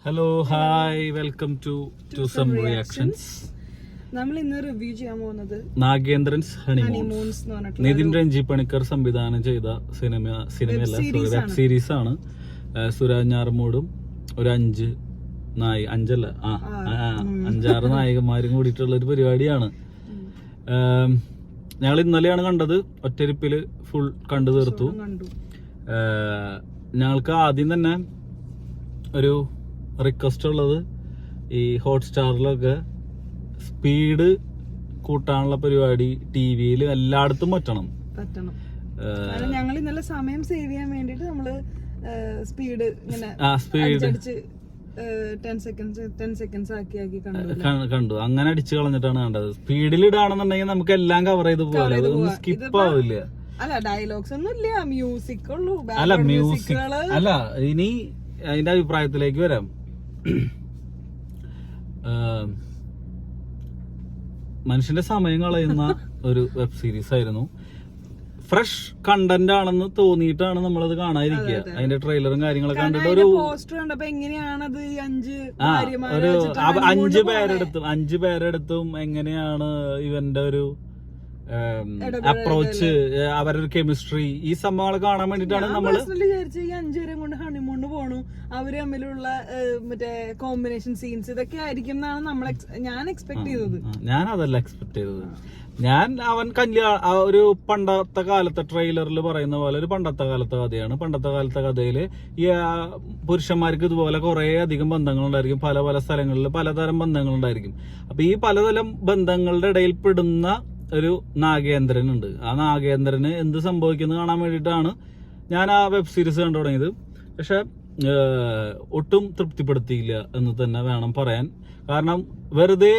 Hello hi welcome to some reactions. നമ്മൾ ഇന്ന് review ചെയ്യാൻ പോകുന്നത് നാഗേന്ദ്രൻസ് ഹണിമൂൺസ് എന്ന് പറഞ്ഞിട്ടുള്ള നിതിൻ രഞ്ജി പണിക്കർ സംവിധാനം ചെയ്ത സിനിമയല്ല വെബ് സീരീസ് ആണ്. സുരാജ് ഞാറമൂടും ഒരു അഞ്ചാറ് നായകന്മാരും കൂടിയിട്ടുള്ള ഒരു പരിപാടിയാണ്. ഞങ്ങൾ ഇന്നലെയാണ് കണ്ടത്. ഒറ്റരിപ്പില് ഫുൾ കണ്ടു തീർത്തു. ഞങ്ങൾക്ക് ആദ്യം തന്നെ ഒരു റിക്വസ്റ്റ് ഉള്ളത്, ഈ ഹോട്ട്സ്റ്റാറിലൊക്കെ സ്പീഡ് കൂട്ടാനുള്ള പരിപാടി ടിവിയിൽ എല്ലായിടത്തും പറ്റണം. ഞങ്ങൾ ഇന്നലെ സമയം സേവ് ചെയ്യാൻ വേണ്ടിട്ട് നമ്മള് സ്പീഡ് ഇങ്ങനെ 10 സെക്കൻഡ്സ് ആക്കി കണ്ടു. അങ്ങനെ അടിച്ചു കളഞ്ഞിട്ടാണ് കണ്ടത്. സ്പീഡിൽ ഇടാണെന്നുണ്ടെങ്കിൽ നമുക്ക് എല്ലാം കവർ ചെയ്ത് പോകാം, അതൊന്നും സ്കിപ്പ് ആവില്ല. അല്ല ഡയലോഗ്സ് ഒന്നും ഇല്ല, മ്യൂസിക് ഉള്ളൂ. അല്ല മ്യൂസിക് അല്ല, ഇനി അതിന്റെ അഭിപ്രായത്തിലേക്ക് വരാം. മനുഷ്യന്റെ സമയം കളയുന്ന ഒരു വെബ് സീരീസ് ആയിരുന്നു. ഫ്രഷ് കണ്ടന്റ് ആണെന്ന് തോന്നിയിട്ടാണ് നമ്മളത് കാണാതിരിക്കുക. അതിന്റെ ട്രെയിലറും കാര്യങ്ങളൊക്കെ കണ്ടിട്ട് ഒരു പോസ്റ്റർ കണ്ടപ്പോ എങ്ങനെയാണത് ഒരു അഞ്ചു പേരെടുത്തും എങ്ങനെയാണ് ഇവന്റെ ഒരു അപ്രോച്ച്, അവരുടെ കെമിസ്ട്രി, ഈ സംഭവങ്ങൾ കാണാൻ വേണ്ടിട്ടാണ് നമ്മള് വിചാരിച്ചു ഈ 5 പേരും കൊണ്ട് ഹണിമൂണിന് പോണു, അവര് തമ്മിലുള്ള മറ്റേ കോമ്പിനേഷൻ സീൻസ് ഇതൊക്കെ ആയിരിക്കും എന്നാണ് ഞാൻ എക്സ്പെക്ട് ചെയ്തത്. ഞാൻ അതല്ല എക്സ്പെക്ട് ചെയ്തത്. അവൻ ഒരു പണ്ടത്തെ കാലത്തെ ട്രെയിലറിൽ പറയുന്ന പോലെ ഒരു പണ്ടത്തെ കാലത്തെ കഥയാണ്. പണ്ടത്തെ കാലത്തെ കഥയില് ഈ പുരുഷന്മാർക്ക് ഇതുപോലെ കുറെ അധികം ബന്ധങ്ങളുണ്ടായിരിക്കും. പല പല സ്ഥലങ്ങളിൽ പലതരം ബന്ധങ്ങളുണ്ടായിരിക്കും. അപ്പൊ ഈ പലതരം ബന്ധങ്ങളുടെ ഇടയിൽ പെടുന്ന ഒരു നാഗേന്ദ്രൻ ഉണ്ട്. ആ നാഗേന്ദ്രന് എന്ത് സംഭവിക്കുന്നത് കാണാൻ വേണ്ടിയിട്ടാണ് ഞാൻ ആ വെബ് സീരീസ് കണ്ടു തുടങ്ങിയത്. പക്ഷെ ഒട്ടും തൃപ്തിപ്പെടുത്തിയില്ല എന്ന് തന്നെ വേണം പറയാൻ. കാരണം വെറുതെ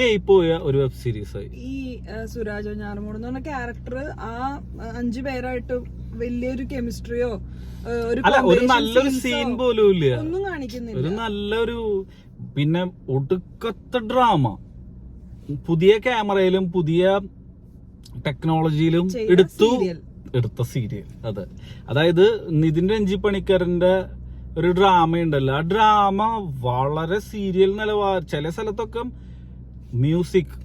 ആയിപ്പോയ ഒരു വെബ് സീരീസ് ആയി. ഈ സുരാജ് ഞാറമൂട് എന്ന് പറഞ്ഞ ക്യാരക്ടർ ആ 5 പേരായിട്ട് വലിയൊരു കെമിസ്ട്രിയോ ഒരു നല്ലൊരു സീൻ പോലും ഇല്ല, ഒന്നും കാണിക്കുന്നില്ല. ഒരു നല്ലൊരു പിന്നെ ഒടുക്കത്തെ ഡ്രാമ, പുതിയ ക്യാമറയിലും പുതിയ ടെക്നോളജിയിലും എടുത്ത സീരിയൽ. അതെ, അതായത് നിതിൻ രഞ്ജി പണിക്കറിന്റെ ഒരു ഡ്രാമ ഉണ്ടല്ലോ, ആ ഡ്രാമ വളരെ സീരിയൽ നിലവാരം. ചില സ്ഥലത്തൊക്കെ മ്യൂസിക്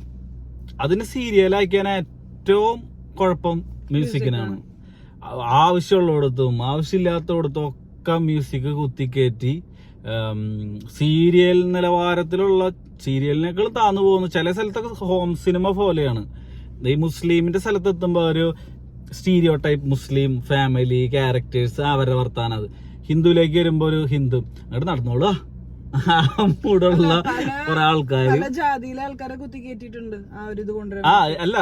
അതിന് സീരിയലാക്കാൻ ഏറ്റവും കുഴപ്പം മ്യൂസിക്കിനാണ്. ആവശ്യമുള്ളിടത്തും ആവശ്യമില്ലാത്തടത്തും ഒക്കെ മ്യൂസിക് കുത്തിക്കയറ്റി സീരിയൽ നിലവാരത്തിലുള്ള സീരിയലിനേക്കാൾ താന്നു പോകുന്നു. ചില സ്ഥലത്തൊക്കെ ഹോം സിനിമ പോലെയാണ്. ഈ മുസ്ലിമിന്റെ സ്ഥലത്തെത്തുമ്പോ ഒരു സ്റ്റീരിയോ ടൈപ്പ് മുസ്ലിം ഫാമിലി ക്യാരക്ടേഴ്സ്, അവരുടെ വർത്താനം. അത് ഹിന്ദുവിലേക്ക് വരുമ്പോ ഒരു ഹിന്ദു അങ്ങോട്ട് നടന്നോളൂ മൂടുള്ള കുറെ ആൾക്കാര് ജാതിയിലെ ആൾക്കാരെ കുത്തിക്കേറ്റിട്ടുണ്ട്. അല്ല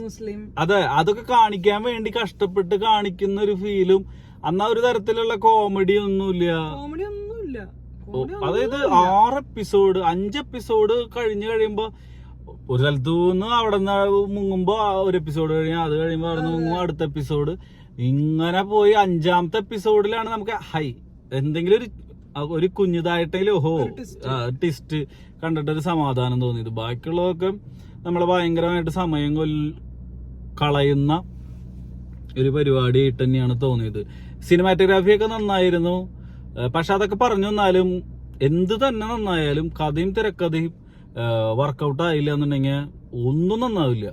മുസ്ലിം അതെ, അതൊക്കെ കാണിക്കാൻ വേണ്ടി കഷ്ടപ്പെട്ട് കാണിക്കുന്ന ഒരു ഫീലും. എന്നാ ഒരു തരത്തിലുള്ള കോമഡി ഒന്നുമില്ല. അതായത് 5 എപ്പിസോഡ് കഴിഞ്ഞ് കഴിയുമ്പോ ഒരു സ്ഥലത്ത് നിന്ന് അവിടെ നിന്ന് മുങ്ങുമ്പോ ഒരു എപ്പിസോഡ് കഴിഞ്ഞാൽ അത് കഴിയുമ്പോ അവിടെ നിന്ന് മുങ്ങുമ്പോ അടുത്ത എപ്പിസോഡ്, ഇങ്ങനെ പോയി 5ാമത്തെ എപ്പിസോഡിലാണ് നമുക്ക് എന്തെങ്കിലും ഒരു കുഞ്ഞിതായിട്ടെങ്കിലും ട്വിസ്റ്റ് കണ്ടിട്ടൊരു സമാധാനം തോന്നിയത്. ബാക്കിയുള്ളതൊക്കെ നമ്മളെ ഭയങ്കരമായിട്ട് സമയം കളയുന്ന ഒരു പരിപാടിയായിട്ട് തന്നെയാണ് തോന്നിയത്. സിനിമാറ്റോഗ്രാഫിയൊക്കെ നന്നായിരുന്നു. പക്ഷെ അതൊക്കെ പറഞ്ഞു വന്നാലും എന്ത് തന്നെ നന്നായാലും കഥയും തിരക്കഥയും വർക്കൗട്ട് ആയില്ല എന്നുണ്ടെങ്കിൽ ഒന്നും നന്നാവില്ല.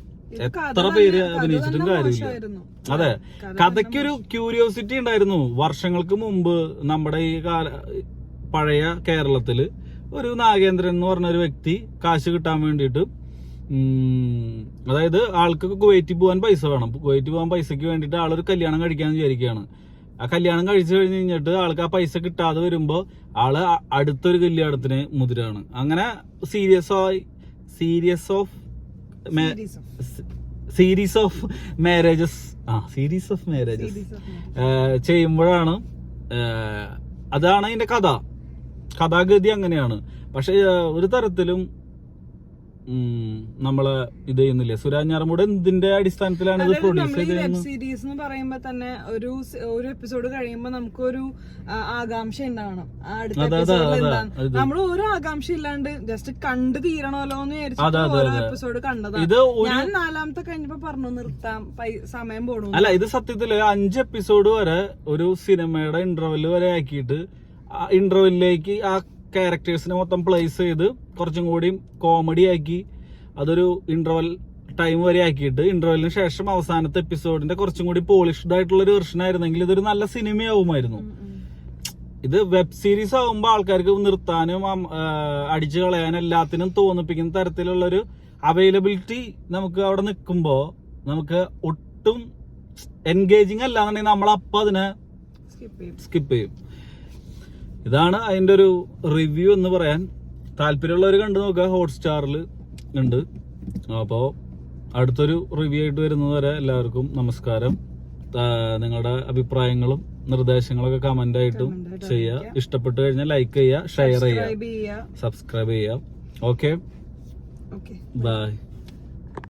എത്ര പേര് അഭിനയിച്ചിട്ടും കാര്യമില്ല. അതെ, കഥയ്ക്കൊരു ക്യൂരിയോസിറ്റി ഉണ്ടായിരുന്നു. വർഷങ്ങൾക്ക് മുമ്പ് നമ്മുടെ ഈ പഴയ കേരളത്തില് ഒരു നാഗേന്ദ്രൻ എന്ന് പറഞ്ഞ ഒരു വ്യക്തി കാശ് കിട്ടാൻ വേണ്ടിയിട്ട്, അതായത് ആൾക്ക് കുവൈറ്റിൽ പോകാൻ പൈസ വേണം. കുവൈറ്റിൽ പോകാൻ പൈസക്ക് വേണ്ടിയിട്ട് ആളൊരു കല്യാണം കഴിക്കാന്ന് വിചാരിക്കുകയാണ്. ആ കല്യാണം കഴിച്ചു കഴിഞ്ഞിട്ട് ആൾക്ക് ആ പൈസ കിട്ടാതെ വരുമ്പോ ആള് അടുത്തൊരു കല്യാണത്തിന് മുതിരാണ്. അങ്ങനെ സീരീസ് ഓഫ് മാരേജസ് ചെയ്യുമ്പോഴാണ്, അതാണ് അതിന്റെ കഥാഗതി അങ്ങനെയാണ്. പക്ഷെ ഒരു തരത്തിലും നമ്മള് ഇത് ചെയ്യുന്നില്ല. സുരാജ് ഞാറമൂട് എന്തിന്റെ അടിസ്ഥാനത്തിലാണ് ഇത് പ്രൊഡ്യൂസ് ചെയ്തത്? വെബ് സീരീസ് എന്ന് പറയുമ്പോ തന്നെ ഒരു എപ്പിസോഡ് കഴിയുമ്പോ നമുക്കൊരു ആകാംക്ഷ ഉണ്ടാവണം. നമ്മൾ ഒരു ആകാംക്ഷ ഇല്ലാണ്ട് ജസ്റ്റ് കണ്ടു തീരണമല്ലോ എന്ന് വിചാരിച്ചിട്ട് ഓരോ എപ്പിസോഡ് കണ്ടതാണ്. ഞാൻ 4ാമത്തെ കഴിഞ്ഞപ്പോ പറഞ്ഞു നിർത്താം, സമയം പോണു. അല്ല, ഇത് സത്യത്തില് 5 എപ്പിസോഡ് വരെ ഒരു സിനിമയുടെ ഇന്റർവെല് വരെ ആക്കിയിട്ട് ഇന്റർവെല്ലിലേക്ക് ആ ക്യാരക്ടേഴ്സിനെ മൊത്തം പ്ലേസ് ചെയ്ത് കുറച്ചും കൂടി കോമഡി ആക്കി അതൊരു ഇന്റർവെൽ ടൈം വരെ ആക്കിയിട്ട് ഇന്റർവെല്ലിന് ശേഷം അവസാനത്തെ എപ്പിസോഡിന്റെ കുറച്ചും കൂടി പോളിഷ്ഡ് ആയിട്ടുള്ള ഒരു വെർഷൻ ആയിരുന്നെങ്കിൽ ഇതൊരു നല്ല സിനിമയാവുമായിരുന്നു. ഇത് വെബ് സീരീസ് ആവുമ്പോൾ ആൾക്കാർക്ക് നിർത്താനും അടിച്ചു കളയാനും എല്ലാത്തിനും തോന്നിപ്പിക്കുന്ന തരത്തിലുള്ള ഒരു അവൈലബിലിറ്റി നമുക്ക് അവിടെ നിൽക്കുമ്പോ നമുക്ക് ഒട്ടും എൻഗേജിങ് അല്ലാന്നുണ്ടെങ്കിൽ നമ്മളപ്പോ അതിനെ സ്കിപ്പ് ചെയ്യും. ഇതാണ് അതിന്റെ ഒരു റിവ്യൂ എന്ന് പറയാൻ. താല്പര്യമുള്ളവർ കണ്ടു നോക്കുക, ഹോട്ട്സ്റ്റാറിൽ ഉണ്ട്. അപ്പോൾ അടുത്തൊരു റിവ്യൂ ആയിട്ട് വരുന്നത് വരെ എല്ലാവർക്കും നമസ്കാരം. നിങ്ങളുടെ അഭിപ്രായങ്ങളും നിർദ്ദേശങ്ങളൊക്കെ കമന്റ് ആയിട്ടും ചെയ്യുക. ഇഷ്ടപ്പെട്ടു കഴിഞ്ഞാൽ ലൈക്ക് ചെയ്യുക, ഷെയർ ചെയ്യുക, സബ്സ്ക്രൈബ് ചെയ്യുക. Okay, by.